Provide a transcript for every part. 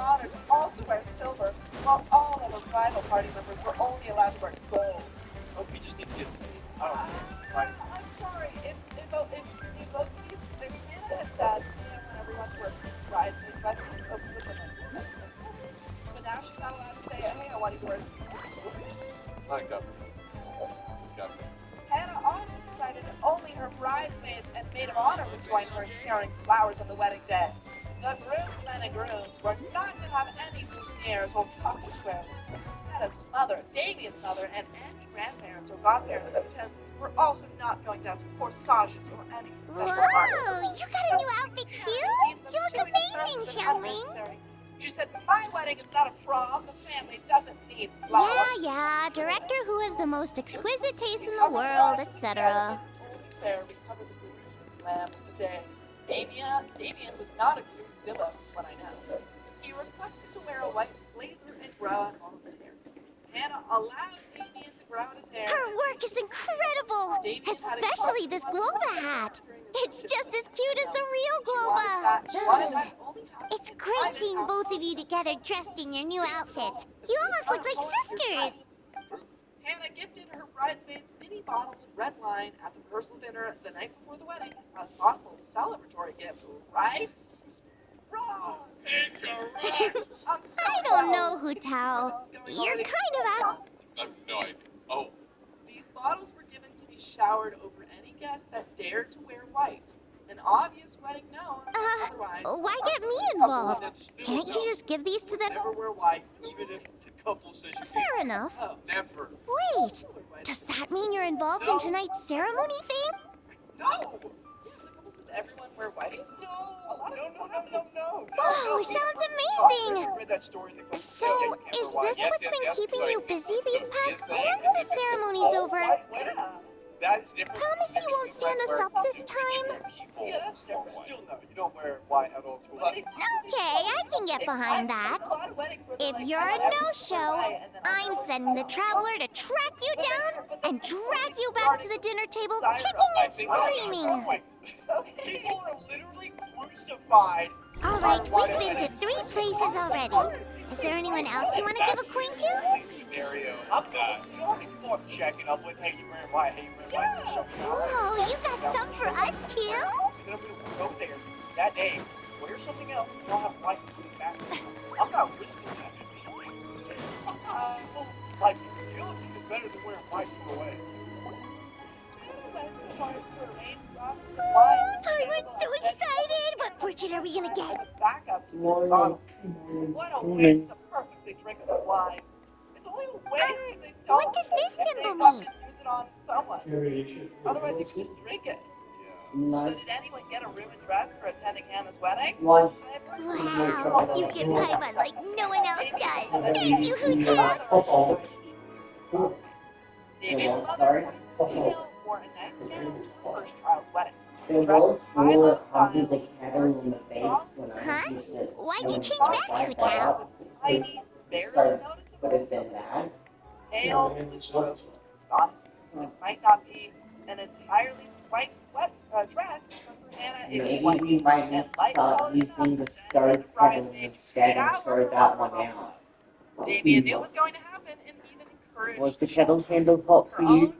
honor to also wear silver, while all of the rival party members were only allowed to wear gold. Hope we just need to get right. I'm sorry. If both of these, if Hannah had said, when everyone wears bridesmaids dresses, with them, but now she's not allowed to say, hey, I want you to wear. Let go. Hannah also decided that only her bridesmaids and maid of honor would join her in carrying flowers on the wedding day. The groomsmen and grooms were not to have any souvenirs or pocket squares. Hannah's mother, Damien's mother, and any grandparents or godparents of the were also not going to have corsages or any special marks. Whoa, you got a new outfit too? You look amazing, Xiaoling. She said, my wedding is not a prom. The family doesn't need flowers. Yeah, director who has the most exquisite taste in the world, etc. Fair recovered the groom's lamb of the day. Damien was not a groomzilla when I know. He requested to wear a white blazer and grow out all of his hair. Hannah allowed Damien to grow out his hair. Her work is incredible, especially this Globa hat. It's just as cute as the real Globa. It's great seeing both of you together dressed in your new outfits. You almost look like sisters. Hannah gifted her bridesmaids mini bottles of red wine at the rehearsal dinner the night before the wedding. A thoughtful celebratory gift, right? Wrong! I don't know, Hu Tao. You're kind of out. No idea. Oh. These bottles were given to be showered over any guest that dared to wear white. An obvious wedding no. Otherwise, why get me involved? Can't you just give these to them? Never wear white, Even if the couple says you Fair enough. Oh, never. Wait, does that mean you're involved in tonight's ceremony theme? No! Everyone wear white? No! Whoa, sounds amazing! So, is this what's been keeping you busy these past once the ceremony's over? Promise you won't stand us up this time? Yeah, that's different. Still no, you don't wear white at all. Okay, I can get behind that. If you're a no-show, I'm sending the Traveler to track you down and drag you back to the dinner table kicking and screaming. People are literally crucified. Alright, we've been to 3 places already. Is there anyone else you want to give a coin to? Scenario. I'm done. You already start checking up with, hey, you wearing white, hey, you wearing white. Whoa, you got some for us too? Then I'm going to go there that day, wear something else, and I'll have white to put it back. I'm not risking that. Like, jealousy is better than wearing white either way. Oh, Parman's so excited! What fortune are we gonna get? What a waste of perfectly drinkable wine. It's only a waste. What does this symbol mean? Use it on someone. Otherwise, you can just drink it. So did anyone get a room and dress for attending Hannah's wedding? Wow, you get Paimon like no one else does. Thank you, Hu Tao. David's mother wore a nice gown to her first child's wedding. There was more under the kettle in the face when I Huh? used it. Why'd you change back, Hu Tao? Tiny, barely Sorry, noticeable. could have been that. Pale, this might not be an entirely white dress, but for Hannah, it Maybe was we might need to start using the stove kettle instead and throw that one out. Damien knew what was going to happen and even encouraged Was the kettle handle hot her for own you? son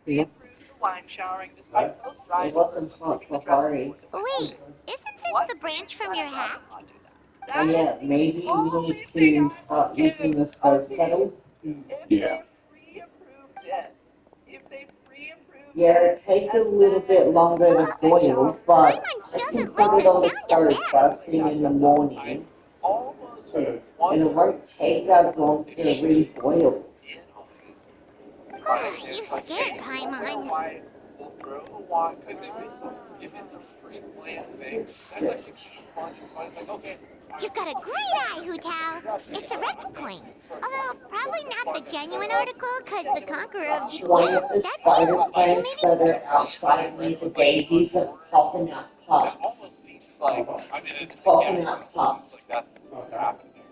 to approve the wine showering despite most It rivals. wasn't hot for Hari. Wait, isn't this the branch from your hat? Oh yeah, maybe we need to start using the stove kettle. Yeah. Yeah, it takes a little bit longer to boil, but Paimon I can doesn't put like it on the the sound of stove that. first thing in the morning, and it won't take as long to re-boil. You scared Paimon. You've got a great eye, Hu Tao. It's a Rex coin. Although, probably not the genuine article, because the Conqueror of One of the that spider too. plants So that are outside me, the daisies are popping out pups. Popping out pups.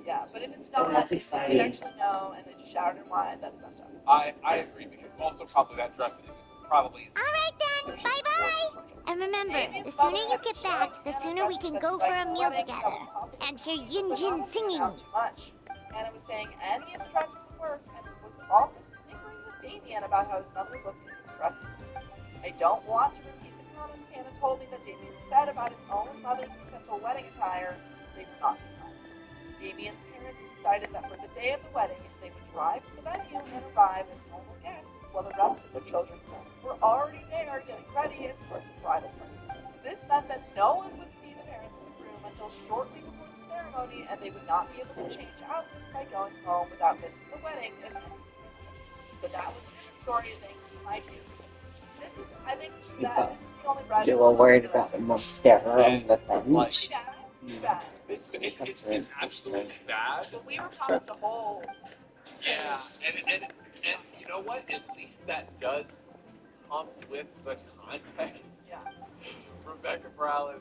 Yeah, but if it's not, And that's you exciting. actually know, and then you showered in wine, that's messed up. I agree, because also probably that dress isn't probably. Alright then, bye-bye! And remember, the sooner you get back, the sooner we can go for a meal together. And hear Yin-Jin singing. Anna was saying any instructions would work, and was also snickering with Damien about how his mother looked instructions. I don't want to repeat the comments Hannah told me that Damien said about his own mother's potential wedding attire. They were not kind. Damien's parents decided that for the day of the wedding, they would drive to the venue and arrive as normal guests while the rest of the children were already there getting ready as part of the bridal party. This meant that no one would see the parents in the room until shortly before the ceremony, and they would not be able to change outfits by going home without missing the wedding again. So that was the story of things I do. I think that is the only right. You were worried about the mascara on the bench. It's absolutely bad. But we were promised a whole. Yeah, and you know what? At least that does come with the context. Yeah. Rebecca Morales,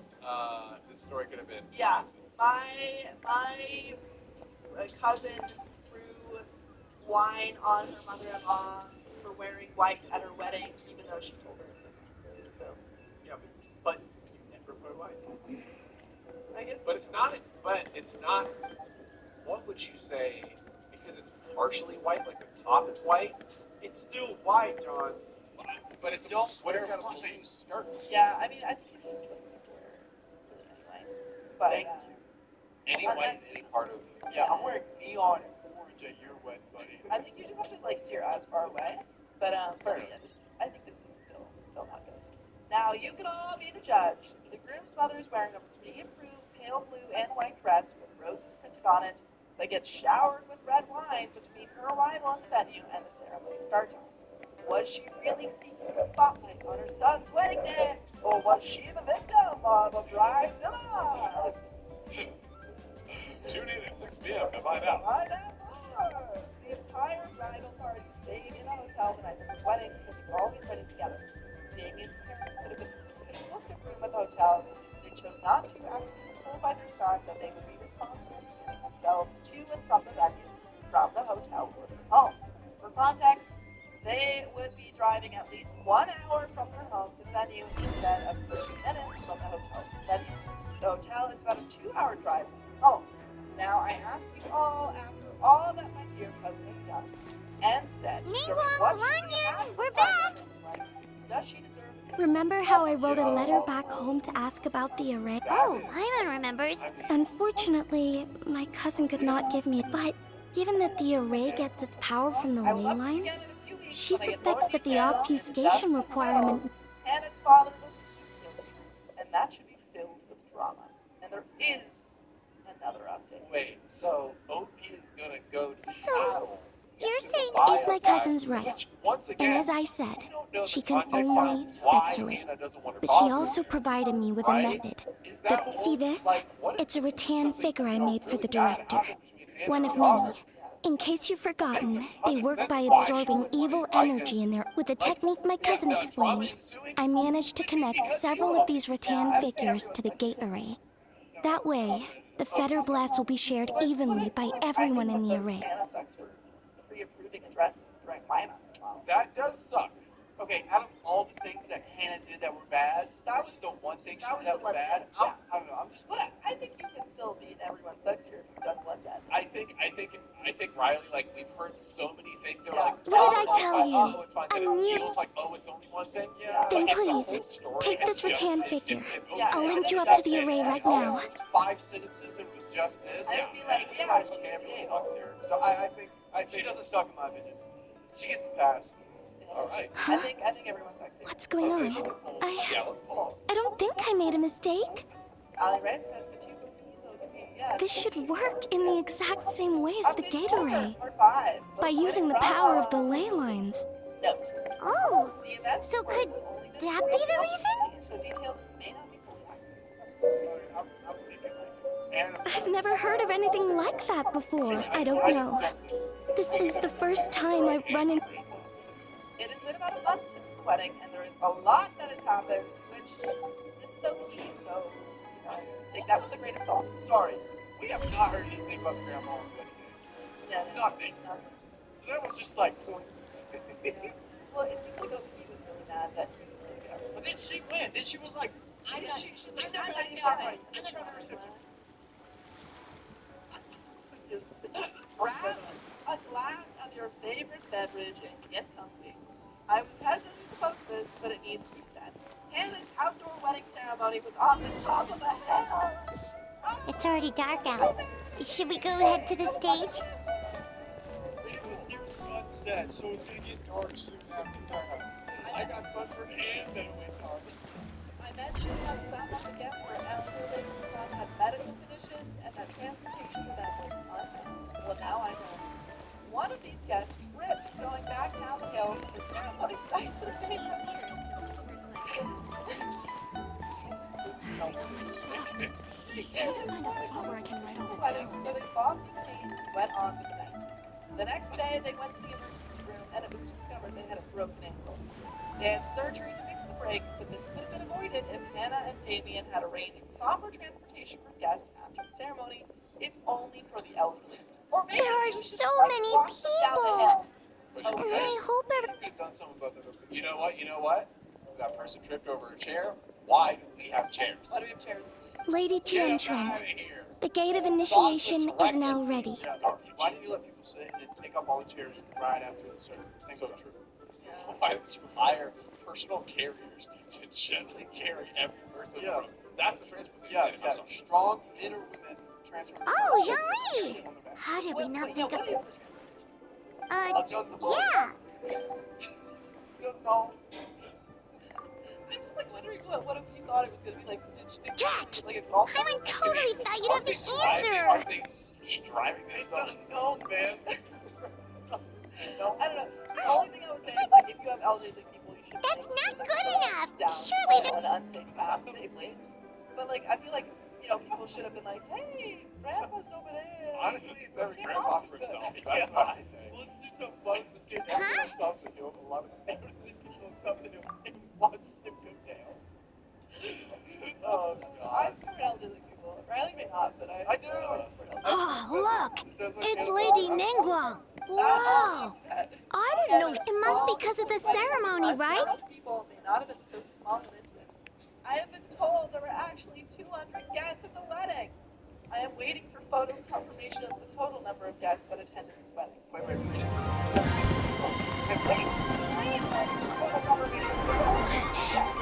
this story could have been. Yeah, my cousin threw wine on her mother-in-law for wearing white at her wedding, even though she told her. So, Yeah, but you never put white. I guess. But it's not. But it's not. What would you say? Because it's partially white, like the top is white. It's still white, John. But it's don't wear the same skirt. Yeah, I mean, I think it's just what people wear anyway. But any white, any part of. Yeah, I'm wearing neon orange at your wedding, buddy. I think you just have to like steer as far away. But yeah, I think this is still not good. Now you can all be the judge. The groom's mother is wearing a pre-approved pale blue and white dress with roses printed on it, that gets showered with red wine between her arrival on the venue and the ceremony start time. Was she really seeking the spotlight on her son's wedding day, or was she the victim of a bridezilla? Tune in at 6 p.m. to find out. Find out more. The entire bridal party stayed in a hotel the night of the wedding because they were always ready together. Damien's parents could have booked a room at the hotel. They chose not to after being told by their son that they would be responsible for getting themselves to and from the venue, from the hotel or from home. For context, they would be driving at least 1 hour from their home to the venue instead of 30 minutes from the hotel to the venue. The hotel is about a 2-hour drive from home. Now I ask you all, after all that my dear cousin has done, and said, We're back! Does she deserve Remember how I wrote a letter back home to ask about the array? Oh, Paimon remembers. Unfortunately, my cousin could not give me it, but given that the array gets its power from the ley lines, she suspects that the obfuscation requirement... And its father was guilty, and that should be filled with drama. And there is another update. Wait, so OP is gonna go to So, Seattle. you're saying If my cousin's right, and as I said, she can only speculate. But she also provided me with a method. See this? It's a rattan figure I made for the director. One of many. In case you've forgotten, they work by absorbing evil energy in there. With the technique my cousin explained, I managed to connect several of these rattan figures to the gate array. That way, the feather blast will be shared evenly by everyone in the array. That does suck. Okay, out of all the things that Hannah did that were bad, that was the one thing she did that was bad. I don't know. I'm just. But I think you can still beat everyone's sexier if you've done one bad. I think Riley, like, we've heard so many things. They're like, What did I tell you? It's fine. I Then knew- It was like, oh, it's only one thing. Yeah. Then Like, if the please, whole story take had this just- rattan if- figure. if- I'll link you up to the array right now. 5 sentences and was just this. I would be like, she can't really talk to her. So I think she doesn't suck in my opinion. She gets the pass. All right. I think everyone's sexy. What's going on? Yeah, let's pull. I don't think I made a mistake. Ali Red says that you can be so cute. Yes. This should work in the exact same way as the gate array, Part 5. by using the power of the ley lines. Note. Oh, The event so could only the that be the reason? So details may not be fully accurate. I've never heard of anything like that before. I don't know. This is the first time I've run into... It has been about a month since the wedding, and there is a lot that has happened, which is so key. So, take that with a grain of salt. Sorry, we have not heard anything about Grandma's wedding day. Yeah, Nothing. So that was just like... Well, it seems like OP was really mad that he was going to go. But then she went. Then she was like, I'm not letting you I'm down. not trying to receive it. Grab a glass of your favorite beverage and get comfy. I was hesitant to post this, but it needs to be said. Hannah's outdoor wedding ceremony was on the top of a hill. It's already dark out. Should we go head to the stage? It was near sunset, so it's gonna get dark soon after that. I got sunburned and then it went dark. I mentioned how some of the guests were elderly, some had medical conditions, and that transportation for them was unknown. Well, now I know. One of these guests tripped going back down the hill from the ceremony site to the main entrance. Find a spot where I can write all this Wedding, down. so they bought these things and went on with the night. The next day, they went to the emergency room, and it was discovered they had a broken ankle. They had surgery to fix the break, but this could have been avoided if Hannah and Damien had arranged proper transportation for guests after the ceremony, if only for the elderly. Or maybe There are you should so just many walk them down the hill. And I hope You could have done something about that. You know what? That person tripped over a chair. Why do we have chairs? Why do we have chairs? Lady Get us Tianchuan, out of here. the gate of initiation is now ready. Yeah, why did you let people sit and take up all the chairs right after the service? So true. Why did you hire personal carriers to gently carry every person through? That's the transportation. Yeah. Strong men or women transfer. Oh, Jean-Lee! How did we not think of... yeah! No. I'm just like wondering what if you thought it was gonna be like Drat! like a golf I totally thought you'd have the answer! Are they just driving this stuff? No, man. No, I don't know. The only thing I would say is like if you have elderly people, you should. That's not good enough! Down Surely an unsafe path safely. But like I feel like people should have been like, hey, grandpa's over there. Honestly, it's every grandpa for himself. That's what I say. Let's do some fun. Let's get Huh? stuff to do. A lot of elderly people have stuff to do. And watch them go down. Oh, I God. support elderly people. Riley may not, but I do. Oh, look! It's Lady Ningguang! Wow! I didn't know. It must be because of the ceremony, right? People may not have been so small and intimate. I have been told there were actually 200 guests at the wedding. I am waiting for photo confirmation of the total number of guests that attended this wedding. Wait. Photo confirmation of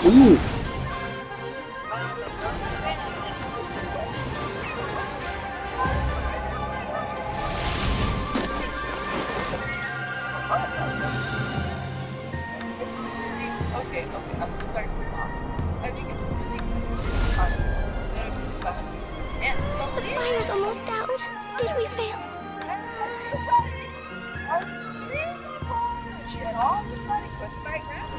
Ooh. Okay, I'm so sorry for your mom. I think it's The fire's almost out. Did we fail? She had all the money with my grandma.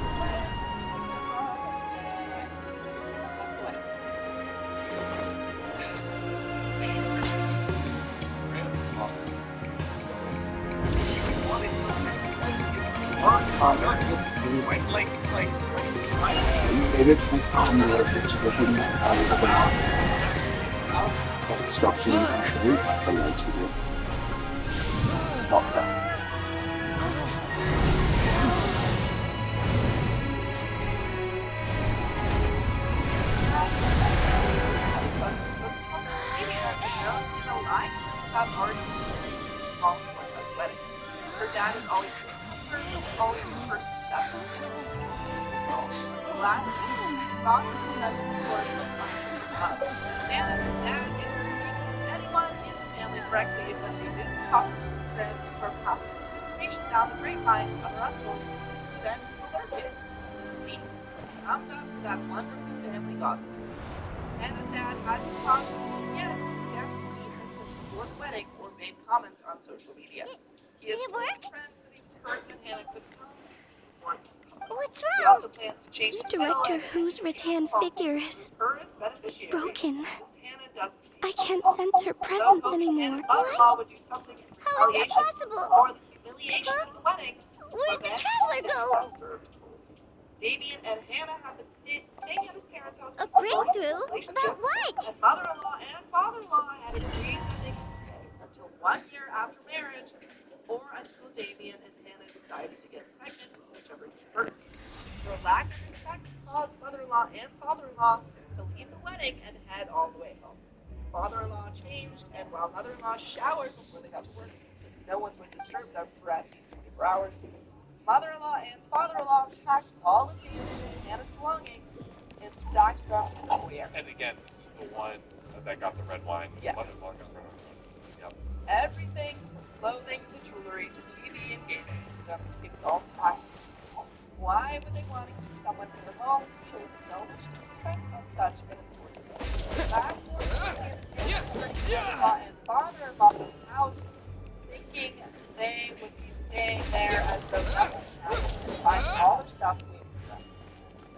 Maybe it's my family which looking at construction and the lights we do. Not that. last week, Ross said the story of love. Hannah's dad introduced anyone in the family directly, but they didn't talk to secrets or pass information down the grapevine to other uncles. Then alerted. See, found out that wonderful family gossip. Hannah's dad hadn't talked yet before the wedding or made comments on social media. He has Did it work? friends that he was hurt when Hannah could come. What's He wrong? also plans to change The the title Director and Who's rattan figure is her as beneficiary. broken. Hannah does. I can't sense her presence anymore. Mother-in-law would do something in How is that retaliation possible? for the humiliation of the wedding. Where'd the traveler go? Damien and Hannah have been staying at his parents' house. A breakthrough? About what? And mother-in-law and father-in-law had agreed that they could stay until 1 year after marriage, or until Damien and Hannah decided to get pregnant, whichever is first. For lack of respect caused mother-in-law and father-in-law to leave the wedding and head all the way home. Father-in-law changed, and while mother-in-law showered before they got to work, no one would disturb them for at 24 hours. Mother-in-law and father-in-law packed all of Damien and Hannah's belongings and stacked them in the foyer. And again, this is the one that got the red wine. Yeah. Mother-in-law got red wine. Yep. Everything from clothing to jewelry to TV and gaming systems, it was all packed. Why would they want to keep someone in their home who shows so much respect on such an important day? Back mother-in-law and father-in-law's house, thinking they would be staying there as though nothing happened and find all their stuff waiting for them.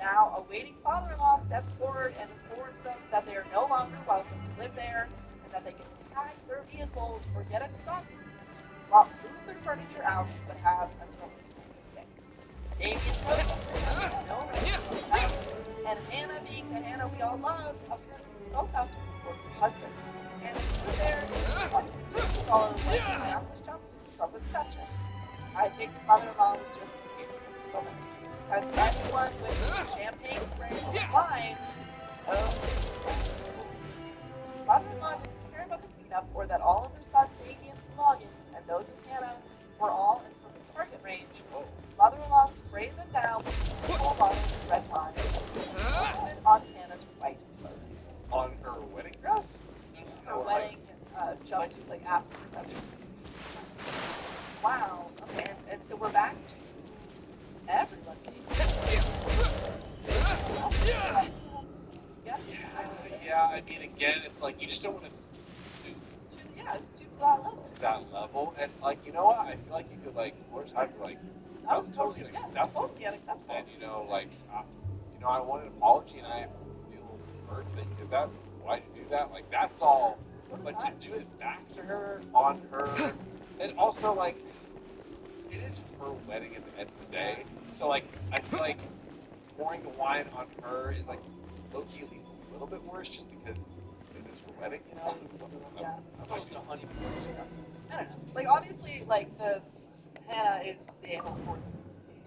Now, a waiting father-in-law steps forward and informs them that they are no longer welcome to live there and that they can pack their vehicles or get a truck while move their furniture out but have until Tuesday. Damien wrote no and Hannah, being the Hannah we all love, apparently spoke out to support her husband. And stood there $150 after jumpsuit from reception. I think the mother-in-law was just a woman. As anyone with champagne spray wine, mother-in-law didn't care about the cleanup or that all of her son's Damien's belongings and those of Hannah were all in the target range. Mother-in-law sprayed them down with full bottles of red wine and on Hannah's white clothing. On her wedding dress? Her wedding jumpsuit, like after reception. Wow. Okay, and so we're back to everyone. Yeah, I mean, again, it's like, you just don't want to do that level. And, like, you know what? I feel like you could, like, more time, like, that was totally acceptable. And, you know, like, I want an apology, and I feel hurt that you did that. Why did you do that? Like, that's all. But to do it back to her, on her, and also, like, it is her wedding at the end of the day. So, like, I feel like pouring the wine on her is, like, low-key at least a little bit worse just because it is her wedding, you know? Yeah. Opposed to honeymoon. I don't know. Like, obviously, like, the Hannah is the animal for the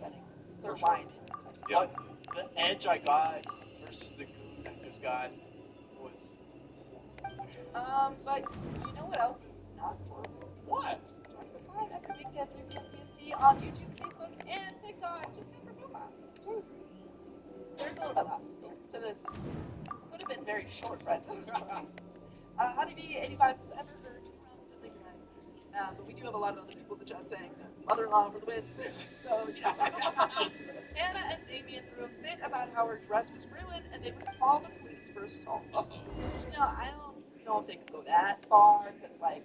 wedding. Their wine. Yeah. The edge I got versus the goon I just got was... But you know what else is not horrible? What? Join the fight at the Big Dead PSC on YouTube, Facebook, and TikTok. Just never know that. There's a little bit of to this. Could have been very short, right? Honeybee 85 ever heard 2 rounds of Big Dead. But we do have a lot of other people in the chat saying mother-in-law for the win. So, yeah. Hannah and Damien threw a fit about how her dress was ruined and they would call the police for assault. No, I don't know if they could go that far, because, like,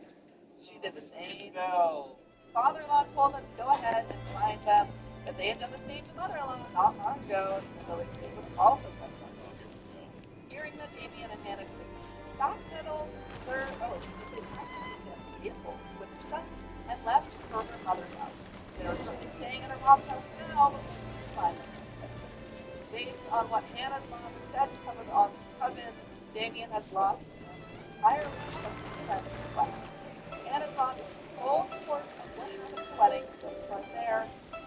she did the same. No. Father-in-law told them to go ahead and remind them that they had done the same to mother-in-law not long ago, so it was also done. Hearing that Damien and Hannah could backpedal their vehicle with her son and left for her mother's house. They are currently staying at her mom's house now, but fine. Based on what Hannah's mom said to some of the cousins, Damien has lost entirely from his life. Hannah's mom is full support of what happened at the wedding, was there,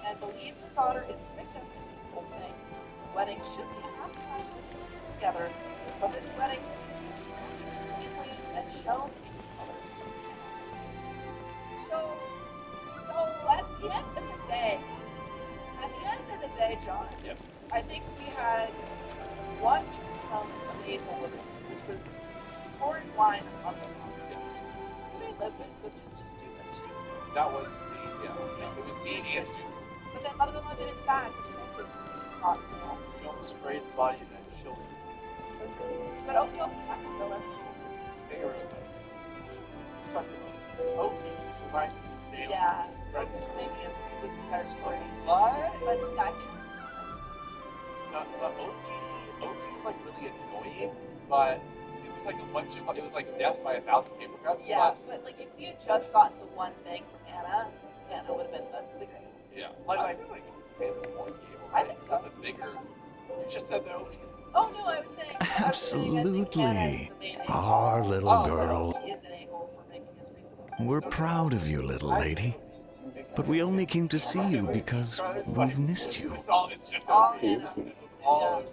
and believes her daughter is the victim in this whole thing. The wedding should be a happy time together, but this wedding is clean and shown in colors. So at the end of the day, Hey, John. Yep. I think we had one from the Maple with it, which was pouring wine on the top. Yes. They lived it, which is just stupid. That was the, yeah. It was mean and stupid. But then mother-in-law did it back, which is also not cool. She almost sprayed his body and then chilled him. But okay, I can still left. They were such a OP, right? Yeah. Right. Maybe it's a better story. What? But yeah, I can. The OT was like really annoying, but it was like a bunch of, it was like death by 1,000 paper cuts. Yeah, but like if we had just gotten the one thing from Anna would have been the great. Yeah. Like, I feel like Anna's more cable. I think so. That's a bigger. You just said the OT. Oh no, I was saying. Absolutely. Our little girl. He is an a-hole for making his reasons. We're proud of you, little lady. But we only came to see you because we've missed you. It's just All OT. Anna. All OT.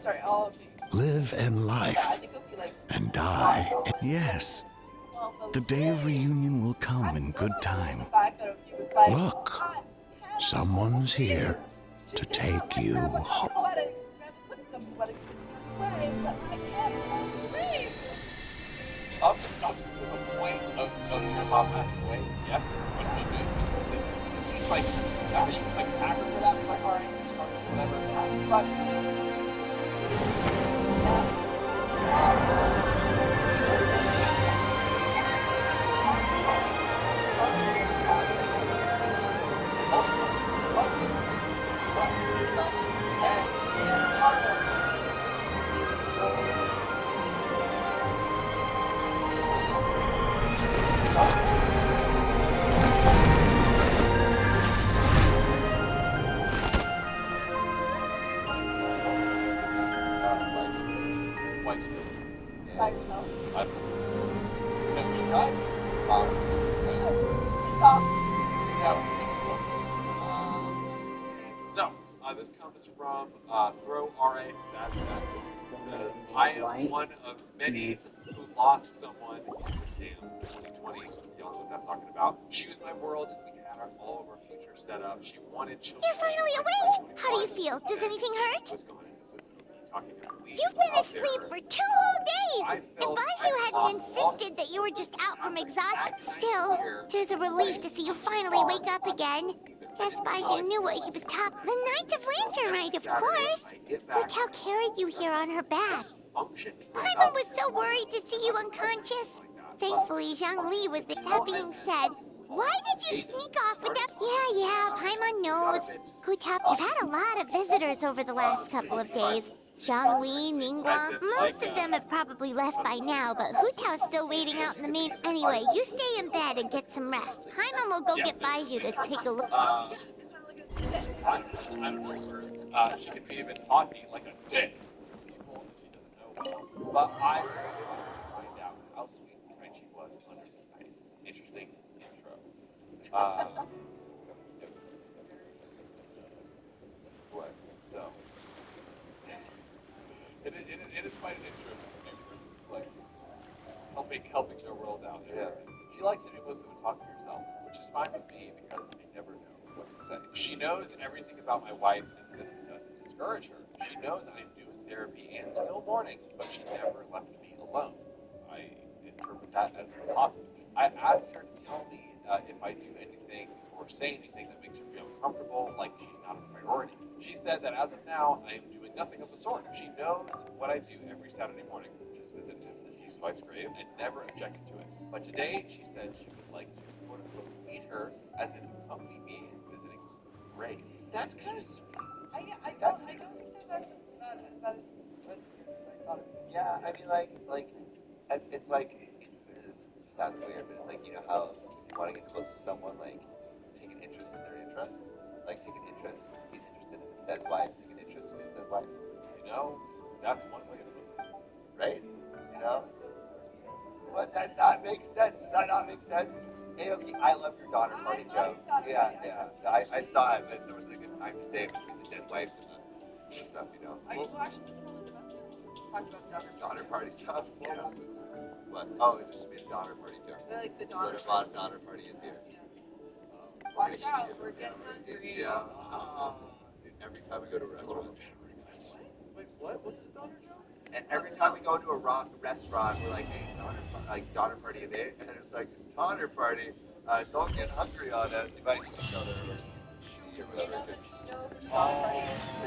Sorry, all of these. Live and Yeah, I life think it'll be like. and die. Yes, the day of reunion will come in good time. Look, someone's here to take you home. Up to the point of your mom passing away. Yes. What did you do? She's like, after you like pack her for that, it's like, all right, whatever. But like, By yourself. I because we tried. This comes from Throw RA. I am one of many who lost someone in the Sam 2020. Y'all know what I'm talking about. She was my world. We had all of our future set up. She wanted children. You're finally awake! How do you feel? Does anything hurt? You've been asleep for 2 whole days! If Baiju hadn't insisted that you were just out from exhaustion, still, it is a relief to see you finally wake up again. Guess Baiju knew what he was talking. The Knight of Lanturn, right, of course. Hu Tao carried you here on her back. Paimon was so worried to see you unconscious. Thankfully, Zhang Li was there. That being said, why did you sneak off with that? Yeah, Paimon knows. Hu Tao, you've had a lot of visitors over the last couple of days. Zhang Li, Ningguang, most of them have probably left by now, but Hu Tao's still waiting out in the main. Anyway, you stay in bed and get some rest. Paimon will go get Baiju to take a look. I don't know her. She could be even talking like a dick to people she doesn't know. But I wanted to find out how sweet and kind she was under the knife. Interesting intro. What? So. It is quite an intro to like helping their world out. Yeah. She likes it when you talk to yourself, which is fine with me because you never know what to say. She knows everything about my wife, and this doesn't discourage her. She knows I'm doing therapy and still mourning, but she never left me alone. I interpret that as a positive. I asked her to tell me if I do anything or say anything that makes her feel uncomfortable, like she's not a priority. She said that as of now, I am doing nothing of the sort. She knows what I do every Saturday morning, which is visit his deceased wife's grave, and never objected to it. But today, she said she would like to, quote-unquote, meet her, as in accompany me in visiting her grave. That's kind of sweet. I don't think that that's Yeah, I mean, it's like, it sounds weird, but it's like, you know how if you want to get close to someone, like, take an interest in their interest? Like, take an interest, he's interested in his dead wife, take an interest in his dead wife. You know, that's one way to put it. Right? You know? But that not make sense. Does that not make sense? Hey, okay, I love your daughter party joke. Yeah. I saw it, but there was a good time to stay between the dead wife and the stuff, you know? Are you actually talking about Daughter party joke? Yeah. What? Oh, it's just be a daughter party joke. like the Go daughter? to a lot of daughter party in here. Watch out, we're getting hungry. Yeah. every time we go to a restaurant. Wait, what? What's the daughter joke? And every time we go to a restaurant, we're like, hey, daughter party today, and it's like, daughter party, don't get hungry on us, invite each other, or she or whatever. You know, the daughter party is